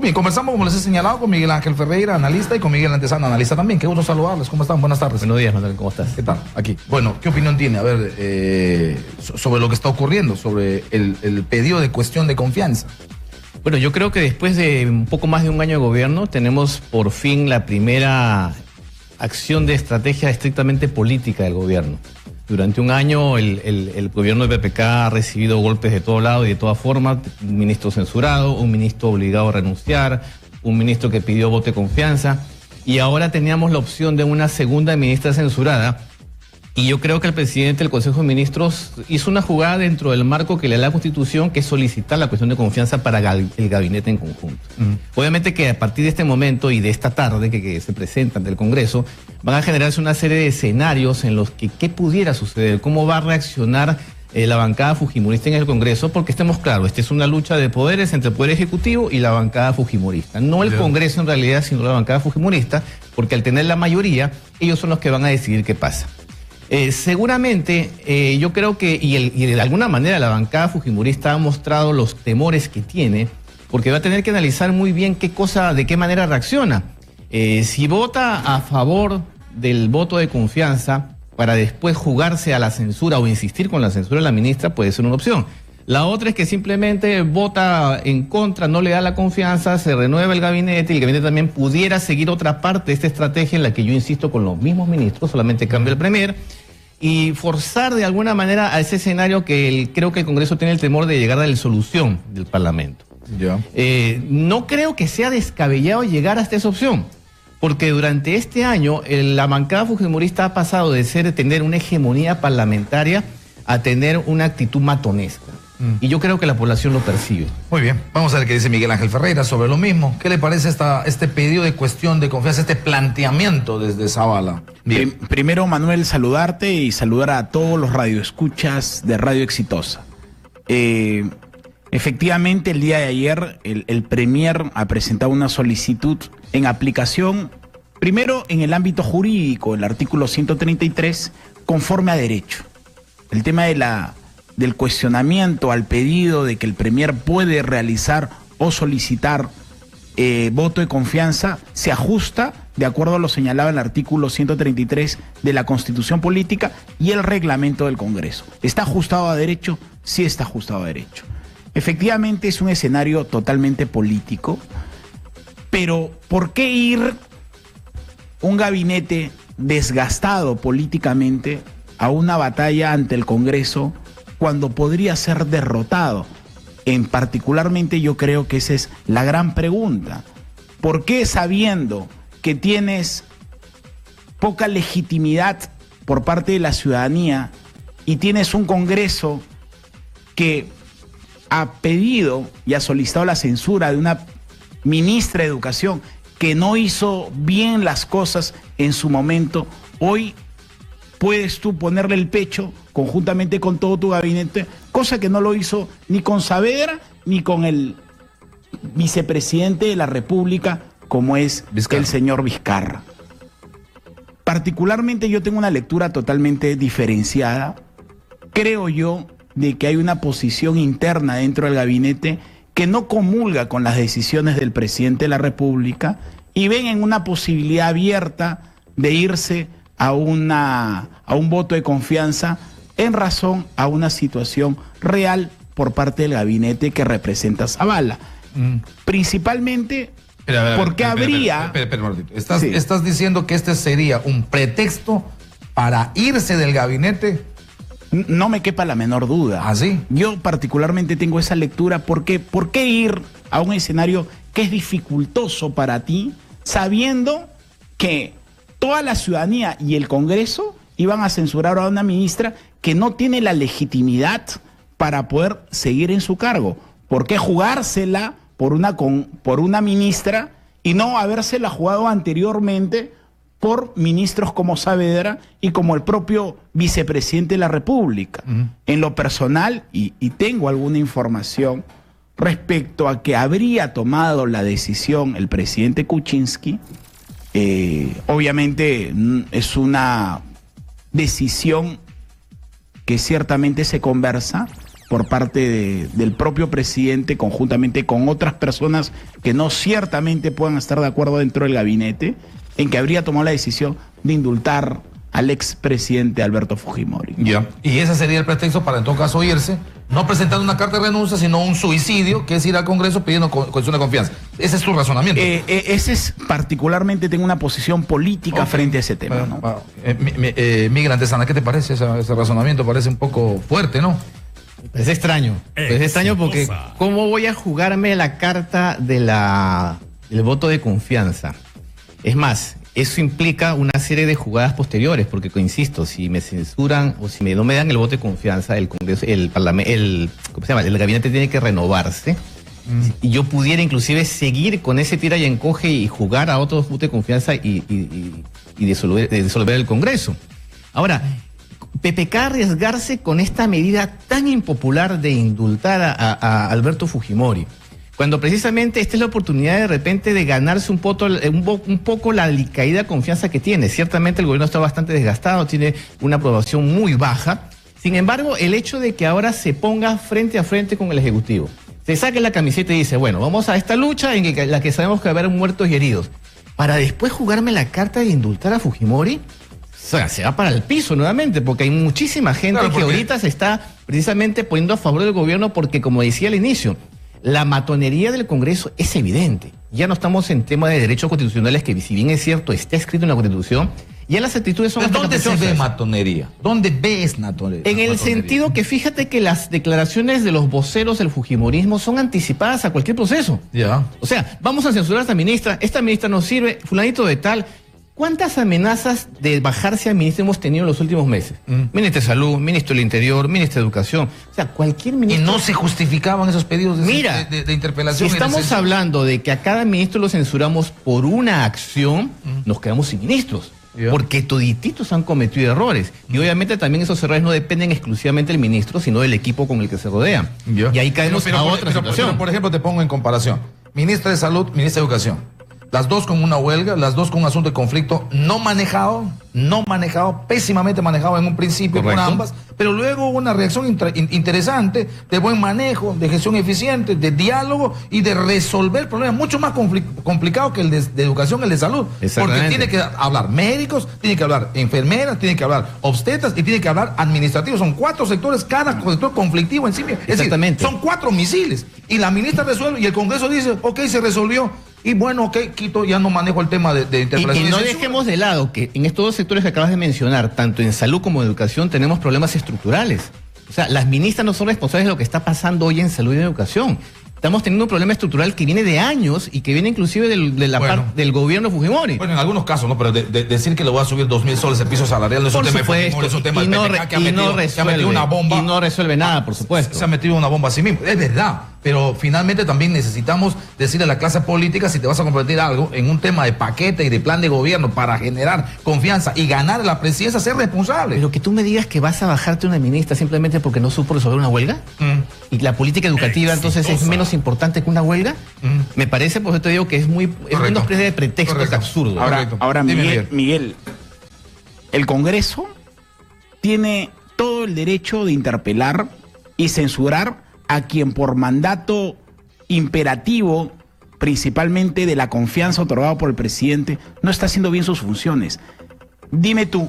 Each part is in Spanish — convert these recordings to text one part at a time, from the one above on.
Muy bien, conversamos, como les he señalado, con Miguel Ángel Ferreira, analista, y con Miguel Antezana, analista también. Qué gusto saludarles. ¿Cómo están? Buenas tardes. Buenos días, Manuel. ¿Cómo estás? ¿Qué tal? Aquí. Bueno, ¿qué opinión tiene? A ver, sobre lo que está ocurriendo, sobre el pedido de cuestión de confianza. Bueno, yo creo que después de un poco más de un año de gobierno, tenemos por fin la primera acción de estrategia estrictamente política del gobierno. Durante un año el gobierno de PPK ha recibido golpes de todo lado y de todas formas, un ministro censurado, un ministro obligado a renunciar, un ministro que pidió voto de confianza, y ahora teníamos la opción de una segunda ministra censurada, y yo creo que el presidente del Consejo de Ministros hizo una jugada dentro del marco que le da la Constitución, que es solicitar la cuestión de confianza para el gabinete en conjunto. Obviamente que a partir de este momento y de esta tarde que se presenta ante el Congreso, van a generarse una serie de escenarios en los que qué pudiera suceder, cómo va a reaccionar la bancada fujimorista en el Congreso, porque estemos claros, esta es una lucha de poderes entre el Poder Ejecutivo y la bancada fujimorista. No el Congreso en realidad, sino la bancada fujimorista, porque al tener la mayoría, ellos son los que van a decidir qué pasa. Seguramente, yo creo que, y de alguna manera la bancada fujimorista ha mostrado los temores que tiene, porque va a tener que analizar muy bien de qué manera reacciona. Si vota a favor del voto de confianza para después jugarse a la censura o insistir con la censura de la ministra, puede ser una opción. La otra es que simplemente vota en contra, no le da la confianza, se renueva el gabinete, y el gabinete también pudiera seguir otra parte de esta estrategia en la que yo insisto con los mismos ministros, solamente cambia el premier, y forzar de alguna manera a ese escenario que creo que el Congreso tiene el temor de llegar a la solución del Parlamento. No creo que sea descabellado llegar hasta esa opción, porque durante este año la bancada fujimorista ha pasado de tener una hegemonía parlamentaria a tener una actitud matonesca. Y yo creo que la población lo percibe. Muy bien, vamos a ver qué dice Miguel Ángel Ferreira sobre lo mismo. ¿Qué le parece este pedido de cuestión de confianza, este planteamiento desde Zavala? Bien. Primero, Manuel, saludarte y saludar a todos los radioescuchas de Radio Exitosa. Efectivamente, el día de ayer el Premier ha presentado una solicitud en aplicación, primero en el ámbito jurídico, el artículo 133, conforme a derecho. El tema del cuestionamiento al pedido de que el Premier puede realizar o solicitar voto de confianza se ajusta de acuerdo a lo señalado en el artículo 133 de la Constitución Política y el reglamento del Congreso. ¿Está ajustado a derecho? Sí está ajustado a derecho. Efectivamente es un escenario totalmente político, pero ¿por qué ir un gabinete desgastado políticamente a una batalla ante el Congreso cuando podría ser derrotado? Particularmente yo creo que esa es la gran pregunta. ¿Por qué, sabiendo que tienes poca legitimidad por parte de la ciudadanía y tienes un Congreso que ha pedido y ha solicitado la censura de una ministra de Educación que no hizo bien las cosas en su momento, hoy puedes tú ponerle el pecho conjuntamente con todo tu gabinete, cosa que no lo hizo ni con Saavedra ni con el vicepresidente de la República, como es el señor Vizcarra? Particularmente yo tengo una lectura totalmente diferenciada. Creo yo de que hay una posición interna dentro del gabinete que no comulga con las decisiones del presidente de la República y ven en una posibilidad abierta de irse a un voto de confianza en razón a una situación real por parte del gabinete que representa Zavala. Principalmente porque habría... ¿Estás diciendo que este sería un pretexto para irse del gabinete? No me quepa la menor duda. ¿Ah, sí? Yo particularmente tengo esa lectura porque ¿por qué ir a un escenario que es dificultoso para ti, sabiendo que toda la ciudadanía y el Congreso iban a censurar a una ministra que no tiene la legitimidad para poder seguir en su cargo? ¿Por qué jugársela por una ministra y no habérsela jugado anteriormente por ministros como Saavedra y como el propio vicepresidente de la República? En lo personal, y tengo alguna información respecto a que habría tomado la decisión el presidente Kuczynski, obviamente es una decisión que ciertamente se conversa, por parte del propio presidente, conjuntamente con otras personas que no ciertamente puedan estar de acuerdo dentro del gabinete, en que habría tomado la decisión de indultar al expresidente Alberto Fujimori. Ya. Y ese sería el pretexto para en todo caso irse, no presentando una carta de renuncia, sino un suicidio, que es ir al Congreso pidiendo cuestión de confianza. Ese es tu razonamiento. Ese es particularmente, tengo una posición política frente a ese tema, ¿no? Miguel Antesana, ¿qué te parece ese razonamiento? Parece un poco fuerte, ¿no? Es extraño. Es extraño porque ¿cómo voy a jugarme la carta del voto de confianza? Es más, eso implica una serie de jugadas posteriores, porque insisto, si me censuran o si no me dan el voto de confianza, el Congreso, el Parlamento, ¿cómo se llama? El gabinete tiene que renovarse. Y yo pudiera inclusive seguir con ese tira y encoge y jugar a otro voto de confianza y disolver el Congreso. Ahora, PPK arriesgarse con esta medida tan impopular de indultar a Alberto Fujimori, cuando precisamente esta es la oportunidad de repente de ganarse un poco la caída de confianza que tiene. Ciertamente el gobierno está bastante desgastado, tiene una aprobación muy baja. Sin embargo, el hecho de que ahora se ponga frente a frente con el Ejecutivo, se saque la camiseta y dice, bueno, vamos a esta lucha en la que sabemos que va a haber muertos y heridos, para después jugarme la carta de indultar a Fujimori, o sea, se va para el piso nuevamente, porque hay muchísima gente que ahorita se está precisamente poniendo a favor del gobierno porque, como decía al inicio, la matonería del Congreso es evidente. Ya no estamos en tema de derechos constitucionales, que si bien es cierto, está escrito en la Constitución, ya las actitudes son... ¿Dónde se ve matonería? ¿Dónde ves matonería? En el sentido que fíjate que las declaraciones de los voceros del fujimorismo son anticipadas a cualquier proceso. Ya. O sea, vamos a censurar a esta ministra no sirve, fulanito de tal... ¿Cuántas amenazas de bajarse a ministro hemos tenido en los últimos meses? Ministro de Salud, Ministro del Interior, Ministro de Educación. O sea, cualquier ministro... ¿Y no se justificaban esos pedidos de interpelación? Si estamos hablando de que a cada ministro lo censuramos por una acción, nos quedamos sin ministros. Porque todititos han cometido errores. Y obviamente también esos errores no dependen exclusivamente del ministro, sino del equipo con el que se rodea. Y ahí caemos a otra situación. Pero, por ejemplo, te pongo en comparación. Ministra de Salud, Ministra de Educación. Las dos con una huelga, las dos con un asunto de conflicto no manejado, pésimamente manejado en un principio por ambas, pero luego una reacción interesante, de buen manejo, de gestión eficiente, de diálogo y de resolver problemas mucho más complicados que el de educación, el de salud. Porque tiene que hablar médicos, tiene que hablar enfermeras, tiene que hablar obstetras y tiene que hablar administrativos. Son 4 sectores, cada sector conflictivo en sí mismo. Es decir, son 4 misiles. Y la ministra resuelve y el Congreso dice, ok, se resolvió. Y bueno, ok, quito, ya no manejo el tema de interpelación. Y no dejemos de lado que en estos 2 sectores que acabas de mencionar, tanto en salud como en educación, tenemos problemas estructurales. O sea, las ministras no son responsables de lo que está pasando hoy en salud y en educación. Estamos teniendo un problema estructural que viene de años y que viene inclusive del gobierno de Fujimori. Bueno, en algunos casos, ¿no? Pero decir que le voy a subir 2.000 soles el piso salarial no es un tema de Fujimori, es un tema del PPK que ha metido una bomba. Y no resuelve nada, por supuesto. Se ha metido una bomba a sí mismo. Es verdad. Pero finalmente también necesitamos decirle a la clase política, si te vas a comprometer algo en un tema de paquete y de plan de gobierno para generar confianza y ganar la presidencia, ser responsable. Pero que tú me digas que vas a bajarte una ministra simplemente porque no supo resolver una huelga, y la política educativa entonces es menos importante que una huelga, me parece, por eso te digo que es menos de pretexto, es absurdo. Ahora Miguel, el Congreso tiene todo el derecho de interpelar y censurar a quien por mandato imperativo, principalmente de la confianza otorgada por el presidente, no está haciendo bien sus funciones. Dime tú,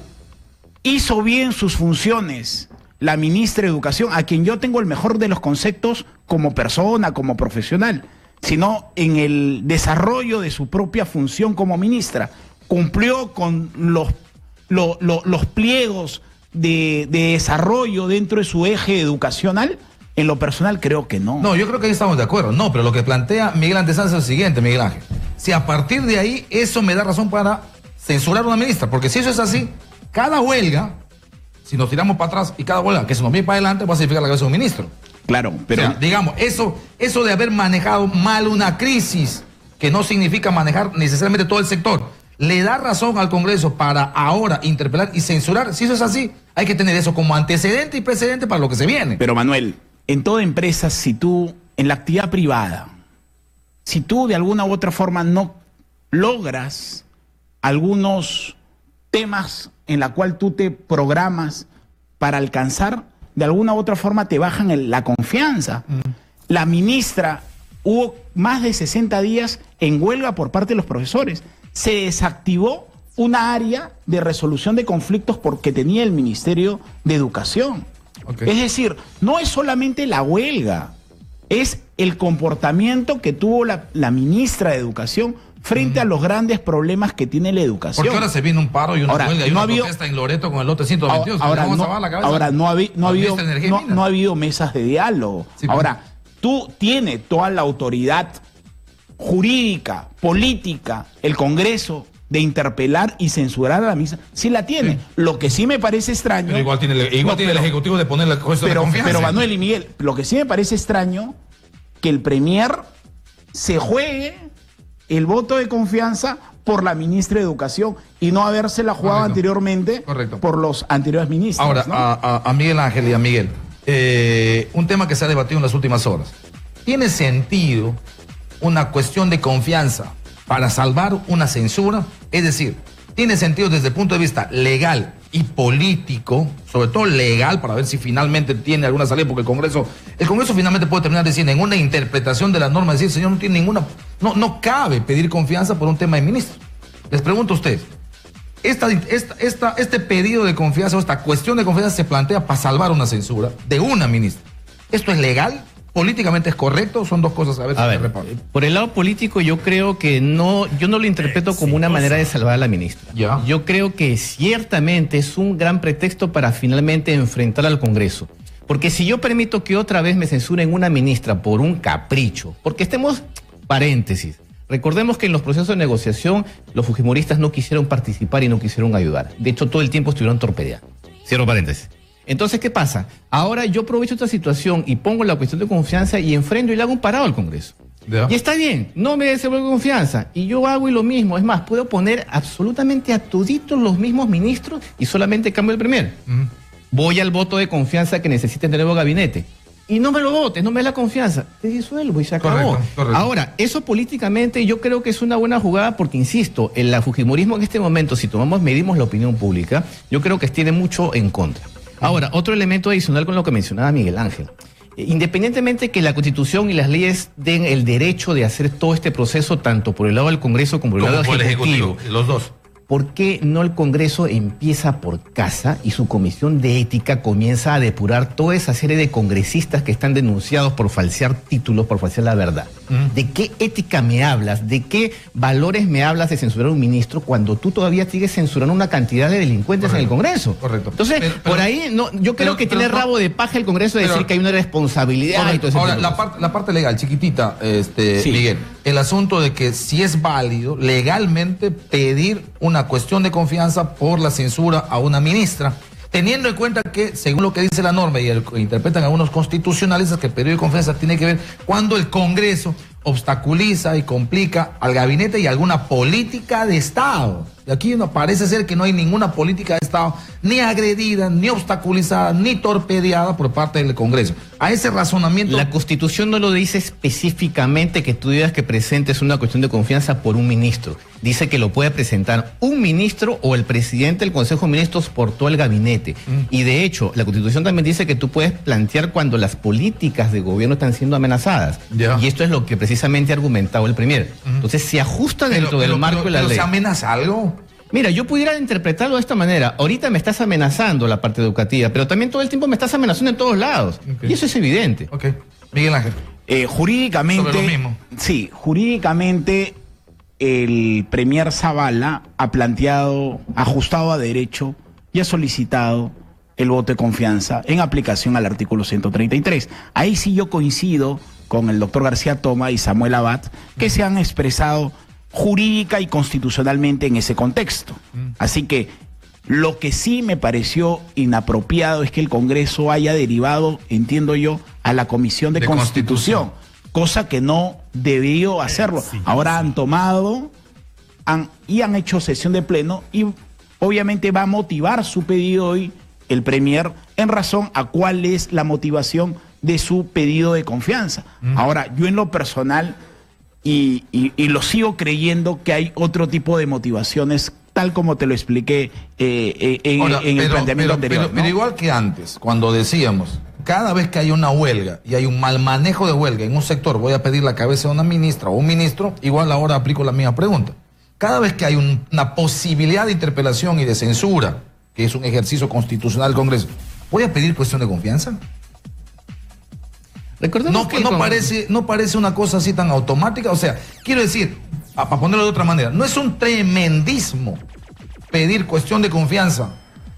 ¿hizo bien sus funciones la ministra de Educación, a quien yo tengo el mejor de los conceptos como persona, como profesional, sino en el desarrollo de su propia función como ministra? ¿Cumplió con los pliegos de desarrollo dentro de su eje educacional? En lo personal creo que no. No, yo creo que ahí estamos de acuerdo. No, pero lo que plantea Miguel Antesana es lo siguiente, Miguel Ángel. Si a partir de ahí eso me da razón para censurar a una ministra, porque si eso es así, cada huelga, si nos tiramos para atrás y cada huelga que se nos viene para adelante, va a significar la cabeza de un ministro. Claro, pero... O sea, digamos, eso de haber manejado mal una crisis, que no significa manejar necesariamente todo el sector, le da razón al Congreso para ahora interpelar y censurar. Si eso es así, hay que tener eso como antecedente y precedente para lo que se viene. Pero Manuel, en toda empresa, si tú, en la actividad privada, si tú de alguna u otra forma no logras algunos temas en la cual tú te programas para alcanzar, de alguna u otra forma te bajan la confianza. La ministra hubo más de 60 días en huelga por parte de los profesores. Se desactivó una área de resolución de conflictos porque tenía el Ministerio de Educación. Es decir, no es solamente la huelga, es el comportamiento que tuvo la ministra de Educación frente a los grandes problemas que tiene la educación. Porque ahora se viene un paro y una huelga y una protesta en Loreto con el lote 122. Ahora no ha habido mesas de diálogo. Sí, ahora, tú tienes toda la autoridad jurídica, política, el Congreso, de interpelar y censurar a la ministra. Sí la tiene. Sí. Lo que sí me parece extraño... Pero igual tiene el Ejecutivo de poner la cosa de confianza. Pero Manuel y Miguel, lo que sí me parece extraño que el Premier se juegue el voto de confianza por la ministra de Educación y no habérsela jugado anteriormente por los anteriores ministros. Ahora, ¿no? a Miguel Ángel y a Miguel, un tema que se ha debatido en las últimas horas. ¿Tiene sentido una cuestión de confianza para salvar una censura? Es decir, ¿tiene sentido desde el punto de vista legal y político, sobre todo legal, para ver si finalmente tiene alguna salida? Porque el Congreso finalmente puede terminar diciendo en una interpretación de la norma, decir, señor, no tiene ninguna, no cabe pedir confianza por un tema de ministro. Les pregunto a ustedes, este pedido de confianza o esta cuestión de confianza se plantea para salvar una censura de una ministra. ¿Esto es legal? ¿Políticamente es correcto? Son dos cosas, a ver. Por el lado político yo creo que yo no lo interpreto como una manera de salvar a la ministra. Yo creo que ciertamente es un gran pretexto para finalmente enfrentar al Congreso. Porque si yo permito que otra vez me censuren una ministra por un capricho, porque paréntesis, recordemos que en los procesos de negociación los fujimoristas no quisieron participar y no quisieron ayudar. De hecho, todo el tiempo estuvieron torpedeando. Cierro paréntesis. Entonces, ¿qué pasa? Ahora yo aprovecho esta situación y pongo la cuestión de confianza y enfrento y le hago un parado al Congreso. Y está bien, no me devuelve confianza. Y yo hago lo mismo. Es más, puedo poner absolutamente a toditos los mismos ministros y solamente cambio el Premier. Voy al voto de confianza que necesita el nuevo gabinete. Y no me lo votes, no me da la confianza. Te disuelvo y se acabó. Correcto. Ahora, eso políticamente yo creo que es una buena jugada porque, insisto, el fujimorismo en este momento, si medimos la opinión pública, yo creo que tiene mucho en contra. Ahora, otro elemento adicional con lo que mencionaba Miguel Ángel. Independientemente que la Constitución y las leyes den el derecho de hacer todo este proceso, tanto por el lado del Congreso como por el lado del Ejecutivo, los dos. ¿Por qué no el Congreso empieza por casa y su comisión de ética comienza a depurar toda esa serie de congresistas que están denunciados por falsear títulos, por falsear la verdad? ¿De qué ética me hablas? ¿De qué valores me hablas de censurar a un ministro cuando tú todavía sigues censurando una cantidad de delincuentes en el Congreso? Entonces, por ahí yo creo que tiene rabo de paja el Congreso de decir que hay una responsabilidad. Y todo ahora, la parte legal, chiquitita, Miguel, el asunto de que si es válido legalmente pedir una cuestión de confianza por la censura a una ministra, teniendo en cuenta que, según lo que dice la norma y el que interpretan algunos constitucionalistas, que el periodo de confianza tiene que ver cuando el Congreso obstaculiza y complica al gabinete y alguna política de Estado. Y aquí parece ser que no hay ninguna política de Estado ni agredida, ni obstaculizada, ni torpedeada por parte del Congreso. A ese razonamiento... La Constitución no lo dice específicamente que tú digas que presentes una cuestión de confianza por un ministro. Dice que lo puede presentar un ministro o el presidente del Consejo de Ministros por todo el gabinete. Y de hecho, la Constitución también dice que tú puedes plantear cuando las políticas de gobierno están siendo amenazadas. Y esto es lo que precisamente ha argumentado el Premier. Entonces se ajusta dentro del marco de la ley. ¿Se amenaza algo? Mira, yo pudiera interpretarlo de esta manera. Ahorita me estás amenazando la parte educativa, pero también todo el tiempo me estás amenazando en todos lados. Y eso es evidente. Miguel Ángel. Jurídicamente... Sobre lo mismo. Sí, jurídicamente el Premier Zavala ha planteado, ajustado a derecho y ha solicitado el voto de confianza en aplicación al artículo 133. Ahí sí yo coincido con el doctor García Toma y Samuel Abad, que se han expresado jurídica y constitucionalmente en ese contexto. Así que lo que sí me pareció inapropiado es que el Congreso haya derivado, entiendo yo, a la Comisión de Constitución, cosa que no debió hacerlo. Ahora han tomado y han hecho sesión de pleno y obviamente va a motivar su pedido hoy el Premier en razón a cuál es la motivación de su pedido de confianza. Ahora, yo en lo personal... Y lo sigo creyendo que hay otro tipo de motivaciones tal como te lo expliqué en el planteamiento anterior. Pero igual que antes, cuando decíamos, cada vez que hay una huelga y hay un mal manejo de huelga en un sector, voy a pedir la cabeza de una ministra o un ministro, igual ahora aplico la misma pregunta. Cada vez que hay una posibilidad de interpelación y de censura, que es un ejercicio constitucional del Congreso, ¿voy a pedir cuestión de confianza? Recordemos que no parece una cosa así tan automática. O sea, quiero decir, para ponerlo de otra manera, no es un tremendismo pedir cuestión de confianza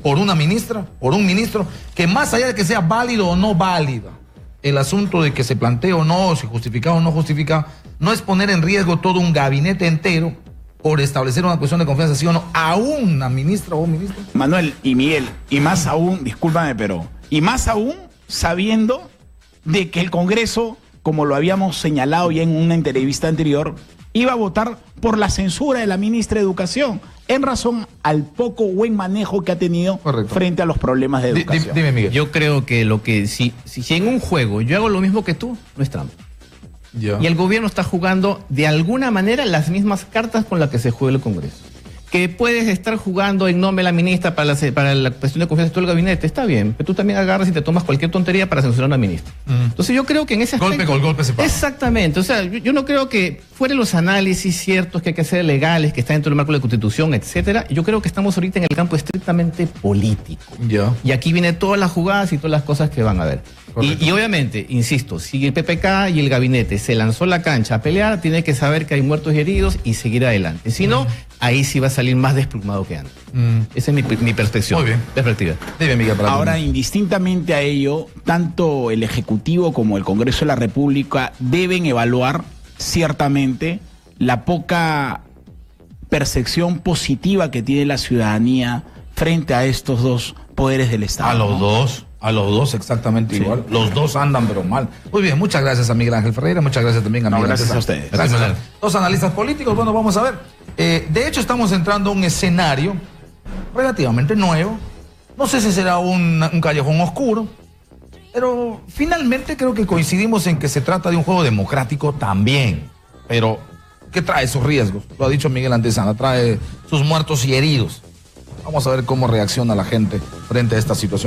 por una ministra, por un ministro, que más allá de que sea válido o no válido, el asunto de que se plantee o no, si justificado o no justificado, no es poner en riesgo todo un gabinete entero por establecer una cuestión de confianza, sí o no, a una ministra o un ministro. Manuel y Miguel, y más aún, discúlpame, pero, y más aún sabiendo de que el Congreso, como lo habíamos señalado ya en una entrevista anterior, iba a votar por la censura de la ministra de Educación, en razón al poco buen manejo que ha tenido frente a los problemas de educación. Dime, Miguel. Yo creo que si en un juego yo hago lo mismo que tú, no es trampa. Ya. Y el gobierno está jugando de alguna manera las mismas cartas con las que se juega el Congreso. Que puedes estar jugando en nombre de la ministra para la cuestión de confianza de todo el gabinete, está bien, pero tú también agarras y te tomas cualquier tontería para censurar a una ministra. Entonces yo creo que en ese aspecto... Golpe con golpe se pasa. Exactamente, o sea, yo no creo que fuera los análisis ciertos que hay que hacer legales, que están dentro del marco de la Constitución, etcétera, yo creo que estamos ahorita en el campo estrictamente político. Ya. Y aquí vienen todas las jugadas y todas las cosas que van a ver. Y obviamente, insisto, si el PPK y el gabinete se lanzó a la cancha a pelear, tiene que saber que hay muertos y heridos y seguir adelante. Si no, ahí sí va a salir más desplumado que antes. Esa es mi perspectiva. Muy bien. Perspectiva. Dime, Miguel. Ahora, indistintamente a ello, tanto el Ejecutivo como el Congreso de la República deben evaluar ciertamente la poca percepción positiva que tiene la ciudadanía frente a estos dos poderes del Estado. A los dos exactamente igual. Los dos andan pero mal. Muy bien, muchas gracias a Miguel Ángel Ferreira, muchas gracias también a Miguel gracias Ángel. a ustedes. Gracias a dos analistas políticos. Bueno, vamos a ver. De hecho, estamos entrando a un escenario relativamente nuevo. No sé si será un callejón oscuro, pero finalmente creo que coincidimos en que se trata de un juego democrático también. Pero, ¿qué trae esos riesgos? Lo ha dicho Miguel Antesana, trae sus muertos y heridos. Vamos a ver cómo reacciona la gente frente a esta situación.